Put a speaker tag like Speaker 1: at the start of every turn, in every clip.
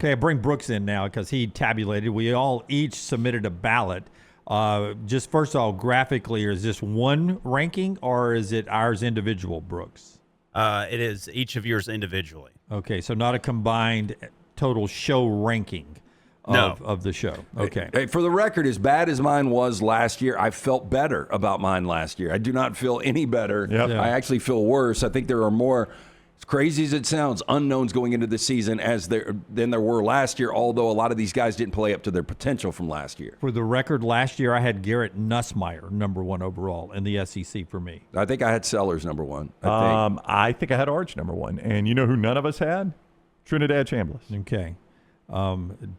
Speaker 1: Okay, I bring Brooks in now because he tabulated. We all each submitted a ballot. Just first of all, graphically, is this one ranking or is it ours individual, Brooks?
Speaker 2: It is each of yours individually.
Speaker 1: Okay, so not a combined total show ranking of the show. Okay.
Speaker 3: Hey, for the record, as bad as mine was last year, I felt better about mine last year. I do not feel any better.
Speaker 4: Yep.
Speaker 3: I actually feel worse. I think there are more, as crazy as it sounds, unknowns going into the season than there were last year, although a lot of these guys didn't play up to their potential from last year.
Speaker 1: For the record, last year I had Garrett Nussmeier number 1 overall in the SEC for me.
Speaker 3: I think I had Sellers number 1.
Speaker 4: I think I had Arch number 1. And you know who none of us had? Trinidad Chambliss.
Speaker 1: Okay.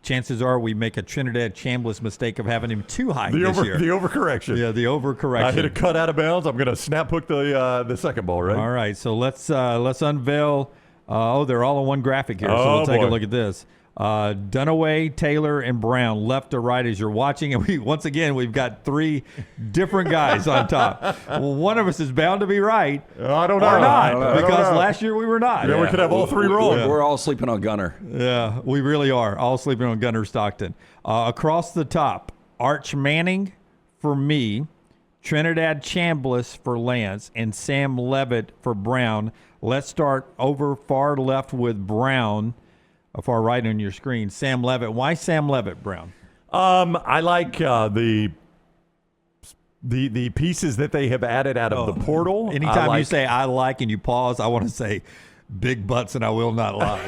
Speaker 1: Chances are we make a Trinidad Chambliss mistake of having him too high this year.
Speaker 4: The overcorrection.
Speaker 1: Yeah, the overcorrection.
Speaker 4: I hit a cut out of bounds. I'm going to snap hook the second ball, right?
Speaker 1: All right, so let's unveil. They're all on one graphic here, so we'll take a look at this. Dunaway, Taylor, and Brown, left to right as you're watching. And we've got 3 different guys on top. Well, one of us is bound to be right.
Speaker 4: I don't know.
Speaker 1: Or not,
Speaker 4: I don't
Speaker 1: because
Speaker 4: know.
Speaker 1: last year we were not.
Speaker 4: Yeah, we could have all 3 wrong.
Speaker 3: We're all sleeping on Gunnar.
Speaker 1: Yeah, we really are. All sleeping on Gunnar Stockton. Across the top, Arch Manning for me, Trinidad Chambliss for Lance, and Sam Levitt for Brown. Let's start over far left with Brown. Far right on your screen, Sam Levitt. Why Sam Levitt, Brown?
Speaker 4: I like the pieces that they have added out of the portal.
Speaker 1: Anytime you say I like and you pause, I want to say big butts and I will not lie.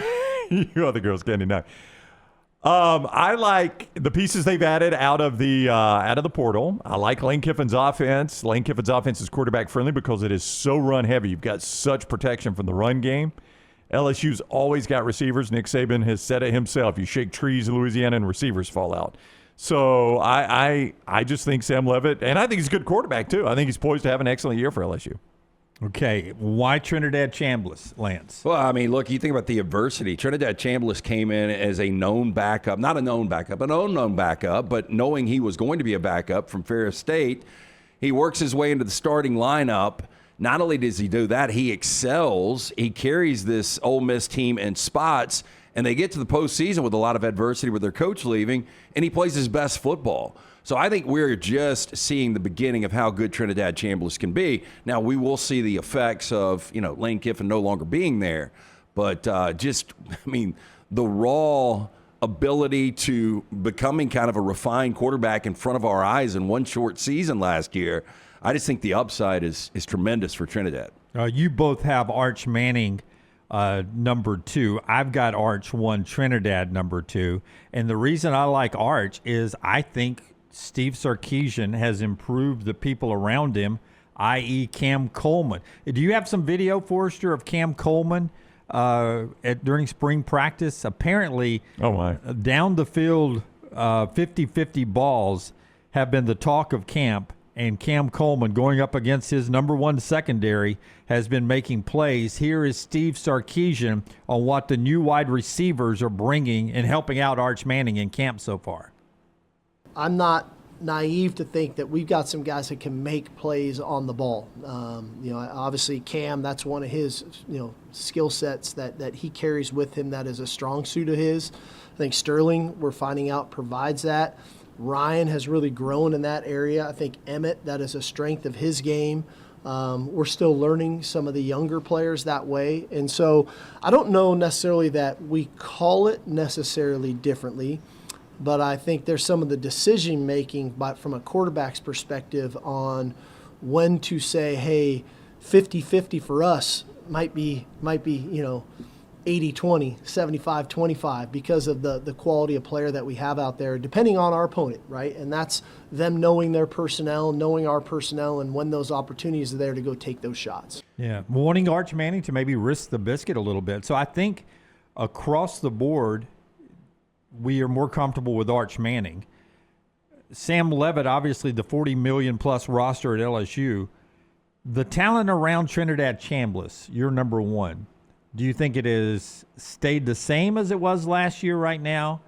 Speaker 4: You other girls can't deny. I like the pieces they've added out of the portal. I like Lane Kiffin's offense. Lane Kiffin's offense is quarterback friendly because it is so run heavy. You've got such protection from the run game. LSU's always got receivers. Nick Saban has said it himself. You shake trees in Louisiana and receivers fall out. So I just think Sam Levitt, and I think he's a good quarterback too. I think he's poised to have an excellent year for LSU.
Speaker 1: Okay, why Trinidad Chambliss, Lance?
Speaker 3: Well, I mean, look, you think about the adversity. Trinidad Chambliss came in as a known backup, not a known backup, an unknown backup, but knowing he was going to be a backup from Ferris State, he works his way into the starting lineup. Not only does he do that, he excels. He carries this Ole Miss team in spots, and they get to the postseason with a lot of adversity with their coach leaving, and he plays his best football. So I think we're just seeing the beginning of how good Trinidad Chambliss can be. Now, we will see the effects of, Lane Kiffin no longer being there. But the raw ability to becoming kind of a refined quarterback in front of our eyes in one short season last year, I just think the upside is tremendous for Trinidad.
Speaker 1: You both have Arch Manning number 2. I've got Arch 1, Trinidad number 2. And the reason I like Arch is I think Steve Sarkisian has improved the people around him, i.e. Cam Coleman. Do you have some video, Forrester, of Cam Coleman during spring practice? Apparently, down the field 50-50 balls have been the talk of camp. And Cam Coleman, going up against his number 1 secondary, has been making plays. Here is Steve Sarkisian on what the new wide receivers are bringing and helping out Arch Manning in camp so far.
Speaker 5: I'm not naive to think that we've got some guys that can make plays on the ball. Obviously Cam, that's one of his, skill sets that he carries with him. That is a strong suit of his. I think Sterling, we're finding out, provides that. Ryan has really grown in that area. I think Emmett, that is a strength of his game. We're still learning some of the younger players that way. And so I don't know necessarily that we call it necessarily differently, but I think there's some of the decision making from a quarterback's perspective on when to say, hey, 50-50 for us might be 80-20, 75-25 because of the quality of player that we have out there, depending on our opponent, right? And that's them knowing their personnel, knowing our personnel, and when those opportunities are there to go take those shots.
Speaker 1: Yeah, wanting Arch Manning to maybe risk the biscuit a little bit. So I think across the board, we are more comfortable with Arch Manning. Sam Levitt, obviously the $40 million plus roster at LSU. The talent around Trinidad Chambliss, you're number 1. Do you think it has stayed the same as it was last year right now,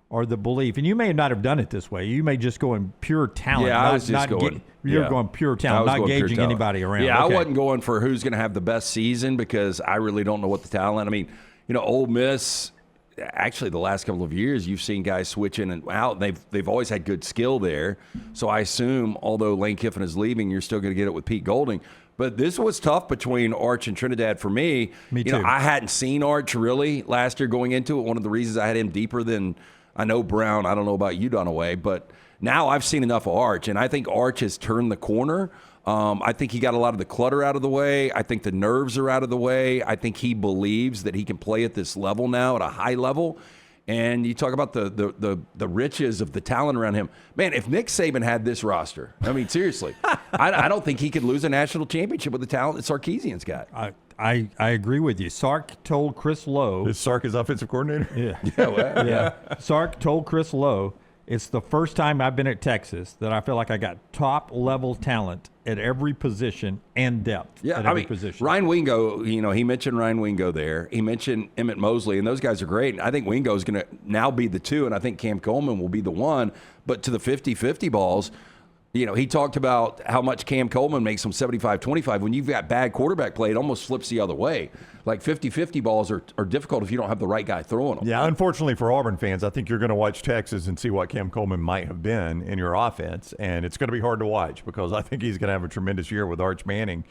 Speaker 1: or the belief? And you may not have done it this way. You may just go in pure talent.
Speaker 3: Yeah, I was just going.
Speaker 1: You're going pure talent, not gauging anybody around.
Speaker 3: Yeah,
Speaker 1: okay.
Speaker 3: I wasn't going for who's going to have the best season because I really don't know what the talent. I mean, Ole Miss actually the last couple of years you've seen guys switch in and out. They've always had good skill there. So I assume, although Lane Kiffin is leaving, you're still going to get it with Pete Golding. But this was tough between Arch and Trinidad for me.
Speaker 1: Me too.
Speaker 3: You know, I hadn't seen Arch really last year going into it. One of the reasons I had him deeper than I know Brown. I don't know about you, Dunaway, but now I've seen enough of Arch, and I think Arch has turned the corner. I think he got a lot of the clutter out of the way. I think the nerves are out of the way. I think he believes that he can play at this level now, at a high level. And you talk about the riches of the talent around him. Man, if Nick Saban had this roster, I mean, seriously, I don't think he could lose a national championship with the talent that Sarkisian's got.
Speaker 1: I agree with you. Sark told Chris Lowe.
Speaker 4: Is Sark his offensive coordinator?
Speaker 1: Yeah. Sark told Chris Lowe, it's the first time I've been at Texas that I feel like I got top-level talent at every position and depth at every position.
Speaker 3: Ryan Wingo, he mentioned Ryan Wingo there. He mentioned Emmett Mosley, and those guys are great. I think Wingo is going to now be the 2, and I think Cam Coleman will be the 1. But to the 50-50 balls, he talked about how much Cam Coleman makes them 75-25. When you've got bad quarterback play, it almost flips the other way. Like 50-50 balls are difficult if you don't have the right guy throwing them.
Speaker 4: Yeah, unfortunately for Auburn fans, I think you're going to watch Texas and see what Cam Coleman might have been in your offense, and it's going to be hard to watch because I think he's going to have a tremendous year with Arch Manning.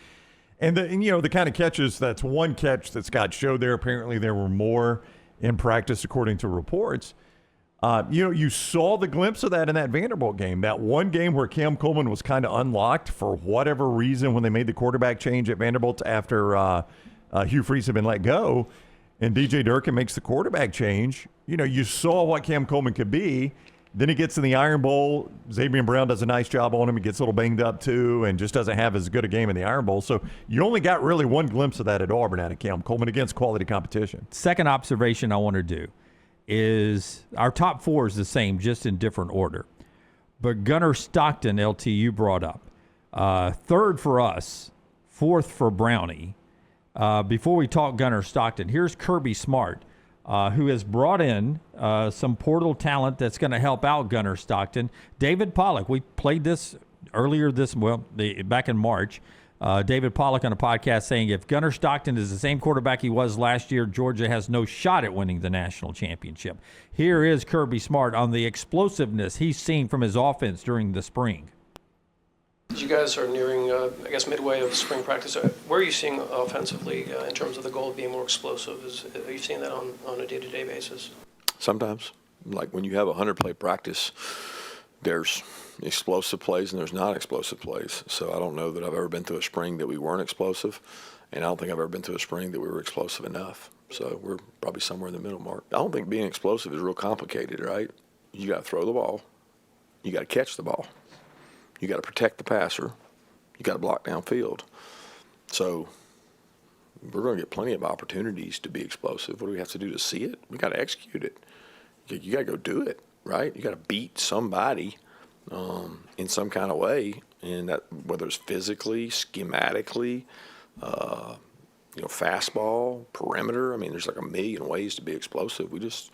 Speaker 4: And the kind of catches, that's one catch that Scott showed there. Apparently there were more in practice according to reports. You saw the glimpse of that in that Vanderbilt game. That one game where Cam Coleman was kind of unlocked for whatever reason when they made the quarterback change at Vanderbilt after Hugh Freeze had been let go, and DJ Durkin makes the quarterback change. You saw what Cam Coleman could be. Then he gets in the Iron Bowl. Xavier Brown does a nice job on him. He gets a little banged up too and just doesn't have as good a game in the Iron Bowl. So you only got really one glimpse of that at Auburn out of Cam Coleman against quality competition.
Speaker 1: Second observation I want to do is our top 4 is the same, just in different order. But Gunnar Stockton, LT, you brought up. 3rd for us, 4th for Brownie. Before we talk Gunnar Stockton, here's Kirby Smart, who has brought in some portal talent that's going to help out Gunnar Stockton. David Pollock, we played this earlier back in March. David Pollock on a podcast saying if Gunnar Stockton is the same quarterback he was last year, Georgia has no shot at winning the national championship. Here is Kirby Smart on the explosiveness he's seen from his offense during the spring.
Speaker 6: You guys are nearing, midway of spring practice. Where are you seeing offensively in terms of the goal of being more explosive? Are you seeing that on a day-to-day basis?
Speaker 7: Sometimes. Like when you have a 100-play practice, there's explosive plays and there's not explosive plays. So I don't know that I've ever been through a spring that we weren't explosive, and I don't think I've ever been through a spring that we were explosive enough. So we're probably somewhere in the middle mark. I don't think being explosive is real complicated, right? You got to throw the ball. You got to catch the ball. You got to protect the passer. You got to block downfield. So we're going to get plenty of opportunities to be explosive. What do we have to do to see it? We got to execute it. You got to go do it, right? You got to beat somebody in some kind of way, and that whether it's physically, schematically, fastball, perimeter. I mean, there's like a million ways to be explosive. We just,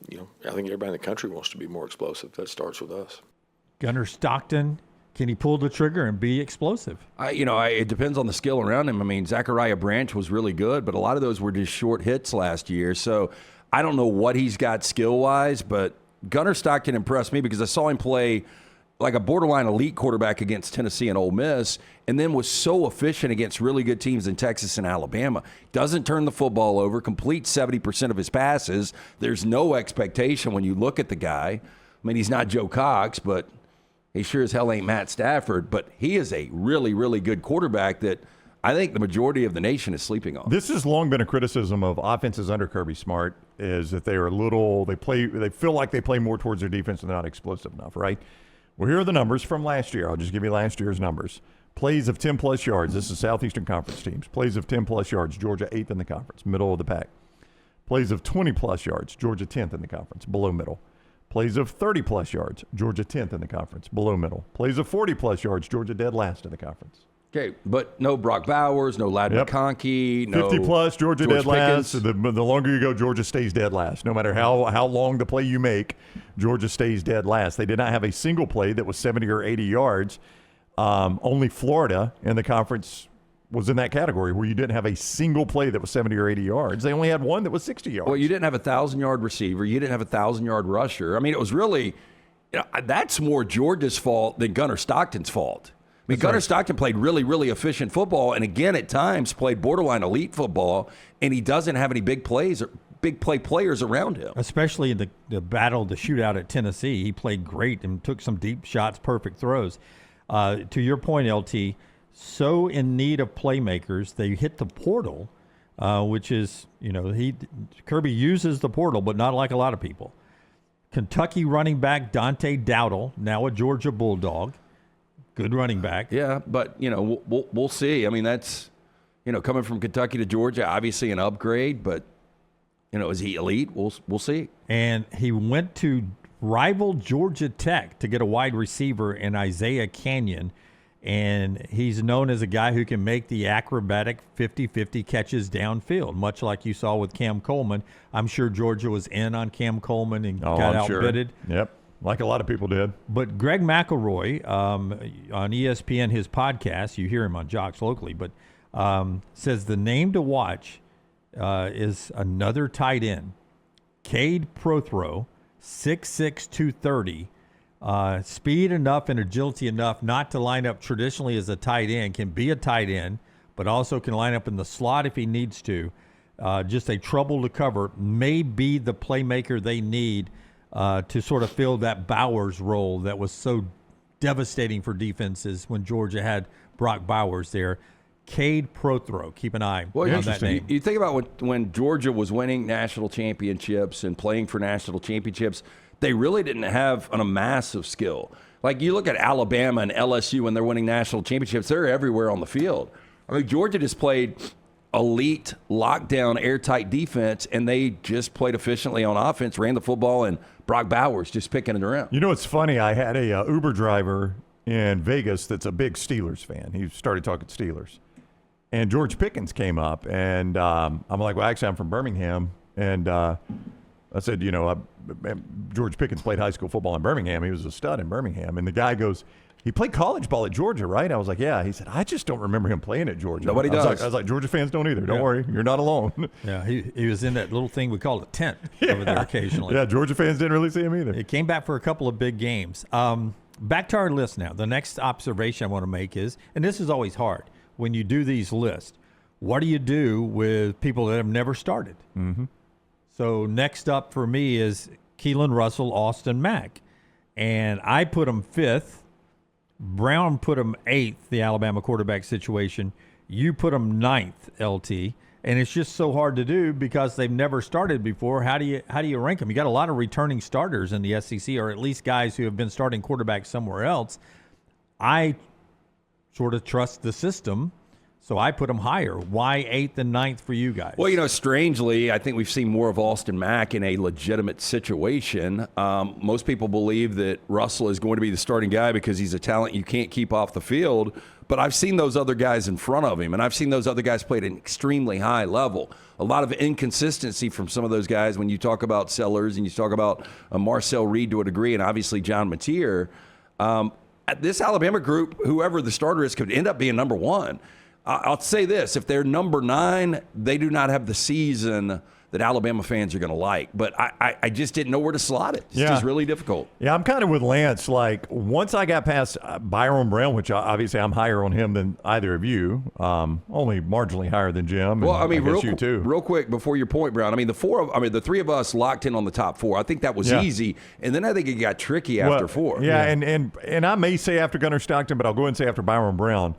Speaker 7: I think everybody in the country wants to be more explosive. That starts with us.
Speaker 1: Gunnar Stockton, can he pull the trigger and be explosive?
Speaker 3: It depends on the skill around him. I mean, Zachariah Branch was really good, but a lot of those were just short hits last year. So I don't know what he's got skill-wise, but Gunnar Stockton impressed me because I saw him play like a borderline elite quarterback against Tennessee and Ole Miss, and then was so efficient against really good teams in Texas and Alabama. Doesn't turn the football over, completes 70% of his passes. There's no expectation when you look at the guy. I mean, he's not Joe Cox, but he sure as hell ain't Matt Stafford. But he is a really, really good quarterback that I think the majority of the nation is sleeping on.
Speaker 4: This has long been a criticism of offenses under Kirby Smart, is that they feel like they play more towards their defense and they're not explosive enough, right? Well, here are the numbers from last year. I'll just give you last year's numbers. Plays of 10-plus yards. This is Southeastern Conference teams. Plays of 10-plus yards. Georgia 8th in the conference, middle of the pack. Plays of 20-plus yards. Georgia 10th in the conference, below middle. Plays of 30-plus yards. Georgia 10th in the conference, below middle. Plays of 40-plus yards. Georgia dead last in the conference.
Speaker 3: Okay, but no Brock Bowers, no Ladd McConkey, no
Speaker 4: 50-plus, Georgia
Speaker 3: George
Speaker 4: dead last.
Speaker 3: Pickens.
Speaker 4: The longer you go, Georgia stays dead last. No matter how long the play you make, Georgia stays dead last. They did not have a single play that was 70 or 80 yards. Only Florida in the conference was in that category where you didn't have a single play that was 70 or 80 yards. They only had one that was 60 yards.
Speaker 3: Well, you didn't have a 1,000-yard receiver. You didn't have a 1,000-yard rusher. I mean, it was really that's more Georgia's fault than Gunnar Stockton's fault. I mean, Gunnar Stockton played really, really efficient football, and again, at times played borderline elite football, and he doesn't have any big plays or big play players around him.
Speaker 1: Especially in the shootout at Tennessee. He played great and took some deep shots, perfect throws. To your point, LT, so in need of playmakers, they hit the portal, which is, Kirby uses the portal, but not like a lot of people. Kentucky running back Dante Dowdle, now a Georgia Bulldog. Good running back.
Speaker 3: Yeah, but, we'll see. I mean, that's, coming from Kentucky to Georgia, obviously an upgrade, but, is he elite? We'll see.
Speaker 1: And he went to rival Georgia Tech to get a wide receiver in Isaiah Canyon, and he's known as a guy who can make the acrobatic 50-50 catches downfield, much like you saw with Cam Coleman. I'm sure Georgia was in on Cam Coleman and got outbid.
Speaker 4: Sure. Yep, like a lot of people did.
Speaker 1: But Greg McElroy on ESPN, his podcast, you hear him on Jocks locally, but says the name to watch is another tight end, Cade Prothro, 6'6", 230. Speed enough and agility enough not to line up traditionally as a tight end, can be a tight end, but also can line up in the slot if he needs to. Just a trouble to cover, may be the playmaker they need to sort of fill that Bowers role that was so devastating for defenses when Georgia had Brock Bowers there. Cade Prothro, keep an eye on that name.
Speaker 3: You think about when Georgia was winning national championships and playing for national championships, they really didn't have a massive skill. Like you look at Alabama and LSU when they're winning national championships, they're everywhere on the field. I mean, Georgia just played elite, lockdown, airtight defense, and they just played efficiently on offense, ran the football, and Brock Bowers just picking it around.
Speaker 4: You know, it's funny. I had a Uber driver in Vegas that's a big Steelers fan. He started talking Steelers. And George Pickens came up, and I'm like, well, actually, I'm from Birmingham. And I said, George Pickens played high school football in Birmingham. He was a stud in Birmingham. And the guy goes, he played college ball at Georgia, right? I was like, yeah. He said, I just don't remember him playing at Georgia.
Speaker 3: Nobody does.
Speaker 4: I was like, Georgia fans don't either. Don't worry. You're not alone.
Speaker 1: Yeah, he was in that little thing we call a tent over there occasionally.
Speaker 4: Yeah, Georgia fans didn't really see him either.
Speaker 1: He came back for a couple of big games. Back to our list now. The next observation I want to make is, and this is always hard, when you do these lists, what do you do with people that have never started?
Speaker 4: Mm-hmm.
Speaker 1: So next up for me is Keelon, Russell, Austin, Mack. And I put him fifth. Brown put him eighth, the Alabama quarterback situation. You put him ninth, LT. And it's just so hard to do because they've never started before. How do you rank them? You got a lot of returning starters in the SEC, or at least guys who have been starting quarterbacks somewhere else. I sort of trust the system, so I put them higher. Why eighth and ninth for you guys?
Speaker 3: Well, strangely, I think we've seen more of Austin Mack in a legitimate situation. Most people believe that Russell is going to be the starting guy because he's a talent you can't keep off the field. But I've seen those other guys in front of him, and I've seen those other guys play at an extremely high level. A lot of inconsistency from some of those guys when you talk about Sellers and you talk about Marcel Reed to a degree, and obviously John Mateer. This Alabama group, whoever the starter is, could end up being number one. I'll say this, if they're number 9, they do not have the season that Alabama fans are going to like. But I just didn't know where to slot it. It's just really difficult.
Speaker 4: Yeah, I'm kind of with Lance. Like, once I got past Byrum Brown, which obviously I'm higher on him than either of you, only marginally higher than Jim.
Speaker 3: Well, I mean,
Speaker 4: you too.
Speaker 3: Real quick before your point, Brown. I mean, the three of us locked in on the top 4. I think that was easy, and then I think it got tricky after 4.
Speaker 4: Yeah, and I may say after Gunnar Stockton, but I'll go ahead and say after Byrum Brown.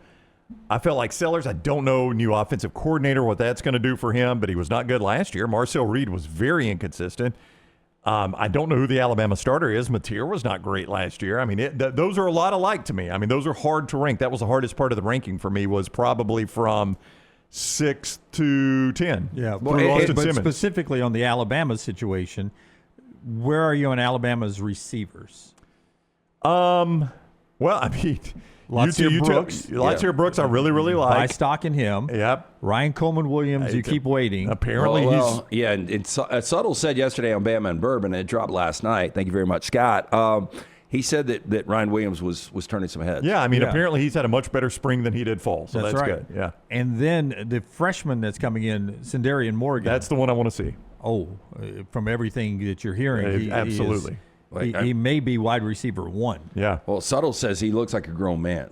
Speaker 4: I felt like Sellers, I don't know, new offensive coordinator, what that's going to do for him, but he was not good last year. Marcel Reed was very inconsistent. I don't know who the Alabama starter is. Mateer was not great last year. I mean, those are a lot alike to me. I mean, those are hard to rank. That was the hardest part of the ranking for me, was probably from 6 to 10.
Speaker 1: Yeah, but specifically on the Alabama situation, where are you on Alabama's receivers?
Speaker 4: Well, I mean, Latair Brooks, I really, really like.
Speaker 1: Buy stock in him.
Speaker 4: Yep.
Speaker 1: Ryan Coleman-Williams, you keep waiting.
Speaker 4: Apparently
Speaker 3: and Subtle said yesterday on Bama and Bourbon, and it dropped last night. Thank you very much, Scott. He said that Ryan Williams was turning some heads.
Speaker 4: Yeah, I mean,
Speaker 1: Yeah.
Speaker 4: apparently he's had a much better spring than he did fall, so that's
Speaker 1: right.
Speaker 4: good. Yeah,
Speaker 1: And then the freshman that's coming in, Sindarian Morgan.
Speaker 4: that's the one I want to see.
Speaker 1: From everything that you're hearing,
Speaker 4: Absolutely.
Speaker 1: He may be wide receiver 1.
Speaker 4: Yeah.
Speaker 3: Well, Suttle says he looks like a grown man.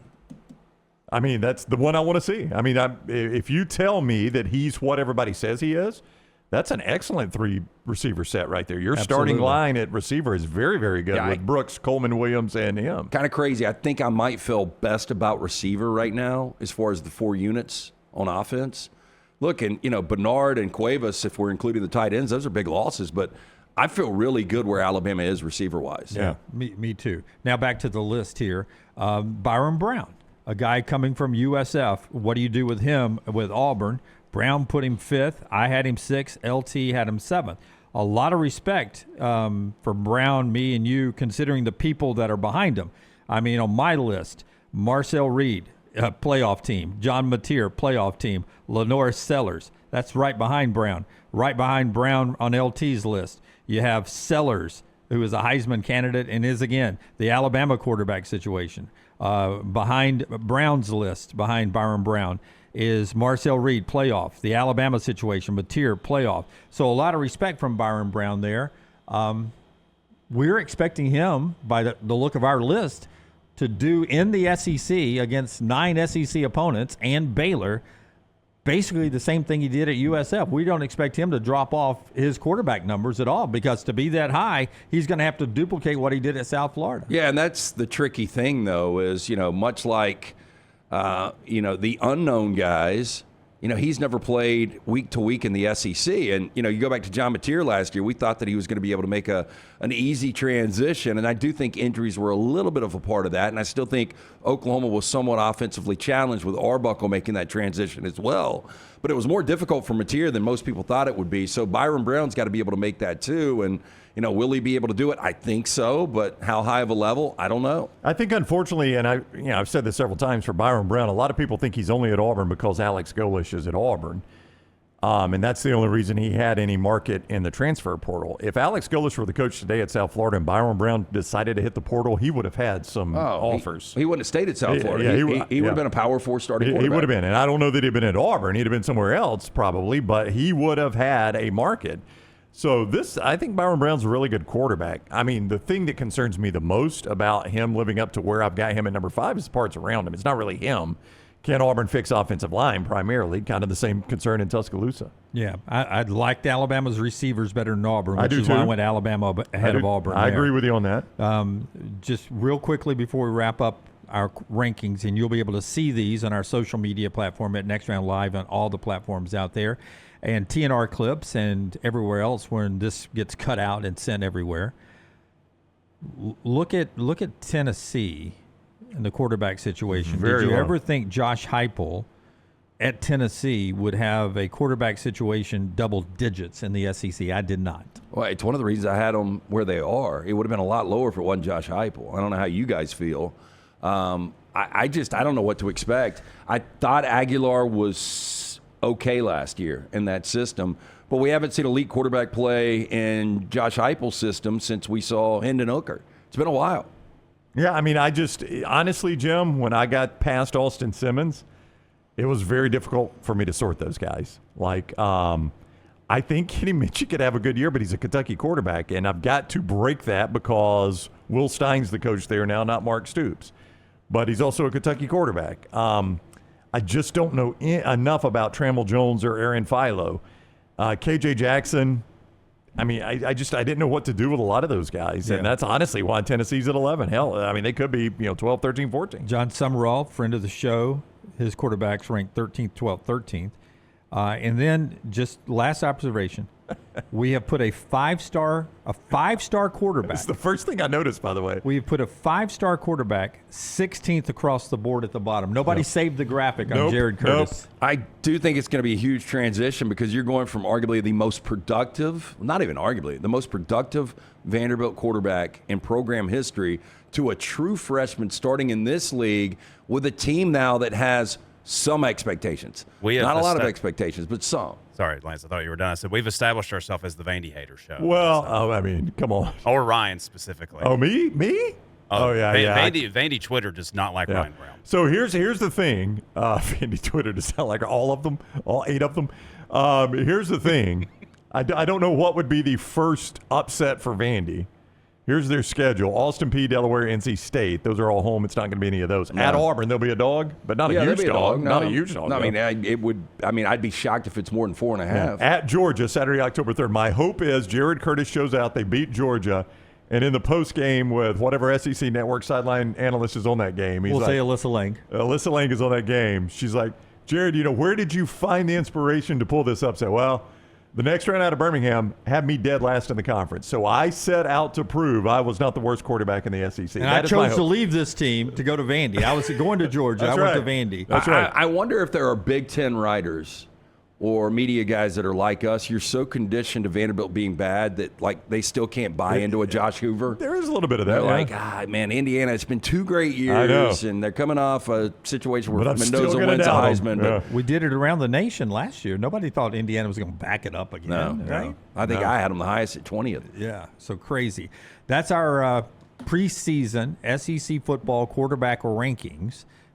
Speaker 4: I mean, that's the one I want to see. I mean, if you tell me that he's what everybody says he is, that's an excellent 3 receiver set right there. Your starting
Speaker 1: Absolutely.
Speaker 4: line at receiver is very, very good with Brooks, Coleman, Williams, and him.
Speaker 3: Kind of crazy. I think I might feel best about receiver right now as far as the 4 units on offense. Look, and Bernard and Cuevas, if we're including the tight ends, those are big losses. But I feel really good where Alabama is receiver-wise.
Speaker 4: Yeah.
Speaker 1: Me too. Now back to the list here. Byrum Brown, a guy coming from USF. What do you do with him with Auburn? Brown put him 5th. I had him 6th. LT had him 7th. A lot of respect for Brown, me, and you, considering the people that are behind him. I mean, on my list, Marcel Reed, playoff team. John Mateer, playoff team. Lenore Sellers. That's right behind Brown. Right behind Brown on LT's list, you have Sellers, who is a Heisman candidate and is, again, the Alabama quarterback situation. Behind Brown's list, behind Byrum Brown, is Marcel Reed, playoff. The Alabama situation, Mateer, playoff. So a lot of respect from Byrum Brown there. We're expecting him, by the look of our list, to do in the SEC against 9 SEC opponents and Baylor basically the same thing he did at USF. We don't expect him to drop off his quarterback numbers at all, because to be that high, he's going to have to duplicate what he did at South Florida.
Speaker 3: Yeah, and that's the tricky thing, though, is, much like, the unknown guys, he's never played week to week in the SEC. And, you go back to John Mateer last year, we thought that he was going to be able to make an easy transition. And I do think injuries were a little bit of a part of that. And I still think Oklahoma was somewhat offensively challenged with Arbuckle making that transition as well. But it was more difficult for Mateer than most people thought it would be. So Byrum Brown's got to be able to make that too. And, will he be able to do it? I think so. But how high of a level? I don't know.
Speaker 4: I think, unfortunately, and I've said this several times for Byrum Brown, a lot of people think he's only at Auburn because Alex Golish is at Auburn. And that's the only reason he had any market in the transfer portal. If Alex Golish were the coach today at South Florida and Byrum Brown decided to hit the portal, he would have had some offers.
Speaker 3: He wouldn't have stayed at South Florida.
Speaker 4: Yeah,
Speaker 3: he would have been a Power 4 starting quarterback.
Speaker 4: He would have been. And I don't know that he'd been at Auburn. He'd have been somewhere else probably, but he would have had a market. So I think Byrum Brown's a really good quarterback. I mean, the thing that concerns me the most about him living up to where I've got him at number 5 is the parts around him. It's not really him. Can Auburn fix offensive line primarily? Kind of the same concern in Tuscaloosa.
Speaker 1: Yeah, I'd liked Alabama's receivers better than Auburn, which is
Speaker 4: too.
Speaker 1: why I went Alabama ahead of Auburn.
Speaker 4: I agree with you on that.
Speaker 1: Just real quickly before we wrap up our rankings, and you'll be able to see these on our social media platform at Next Round Live on all the platforms out there, and TNR clips and everywhere else when this gets cut out and sent everywhere. Look at Tennessee and the quarterback situation. Did you ever think Josh Heupel at Tennessee would have a quarterback situation double digits in the SEC? I did not.
Speaker 3: Well, it's one of the reasons I had them where they are. It would have been a lot lower if it wasn't Josh Heupel. I don't know how you guys feel. I don't know what to expect. I thought Aguilar was okay last year in that system, but we haven't seen elite quarterback play in Josh Heupel's system since we saw Hendon Hooker. It's been a while.
Speaker 4: Yeah, I mean, honestly, Jim, when I got past Austin Simmons, it was very difficult for me to sort those guys. Like, I think Kenny Minchey could have a good year, but he's a Kentucky quarterback, and I've got to break that because Will Stein's the coach there now, not Mark Stoops. But he's also a Kentucky quarterback. I just don't know enough about Trammell Jones or Aaron Philo. KJ Jackson, I mean, I didn't know what to do with a lot of those guys. Yeah. And that's honestly why Tennessee's at 11. Hell, I mean, they could be 12, 13, 14.
Speaker 1: John Summerall, friend of the show, his quarterbacks ranked 13th, 12th, 13th. And then just last observation, we have put a five-star quarterback.
Speaker 4: That's the first thing I noticed, by the way.
Speaker 1: We've put a 5-star quarterback 16th across the board at the bottom. Nobody saved the graphic on Jared Curtis.
Speaker 3: I do think it's going to be a huge transition because you're going from arguably the most productive, not even arguably, the most productive Vanderbilt quarterback in program history to a true freshman starting in this league with a team now that has some expectations. Not a lot of expectations, but some.
Speaker 2: Sorry, Lance, I thought you were done. I said we've established ourselves as the Vandy hater show.
Speaker 4: Well, I mean, come on.
Speaker 2: Or Ryan specifically.
Speaker 4: Oh, me? Oh, yeah,
Speaker 2: Vandy Twitter does not like Ryan Brown.
Speaker 4: So here's the thing. Vandy Twitter does sound like all of them, all 8 of them. Here's the thing. I don't know what would be the first upset for Vandy. Here's their schedule: Austin Peay, Delaware, NC State. Those are all home. It's not going to be any of those. No. At Auburn, there'll be a dog, but not a huge dog. Not a huge dog.
Speaker 3: No, I mean, I'd be shocked if it's more than 4.5.
Speaker 4: Yeah. At Georgia, Saturday, October 3rd. My hope is Jared Curtis shows out. They beat Georgia. And in the post game with whatever SEC network sideline analyst is on that game,
Speaker 1: we'll say Alyssa Lang.
Speaker 4: Alyssa Lang is on that game. She's like, Jared, where did you find the inspiration to pull this upset? Well, the next round out of Birmingham had me dead last in the conference. So I set out to prove I was not the worst quarterback in the SEC.
Speaker 1: And I chose to leave this team to go to Vandy. I was going to Georgia. I went to Vandy.
Speaker 4: That's right.
Speaker 3: I wonder if there are Big Ten writers or media guys that are like us. You're so conditioned to Vanderbilt being bad that, like, they still can't buy into a Josh Hoover.
Speaker 4: There is a little bit of that.
Speaker 3: They're like, man, Indiana, it's been 2 great years, and they're coming off a situation where Mendoza wins a Heisman. But
Speaker 1: we did it around the nation last year. Nobody thought Indiana was going to back it up again, right?
Speaker 3: I think I had them the highest at 20th.
Speaker 1: Yeah, so crazy. That's our preseason SEC football quarterback rankings.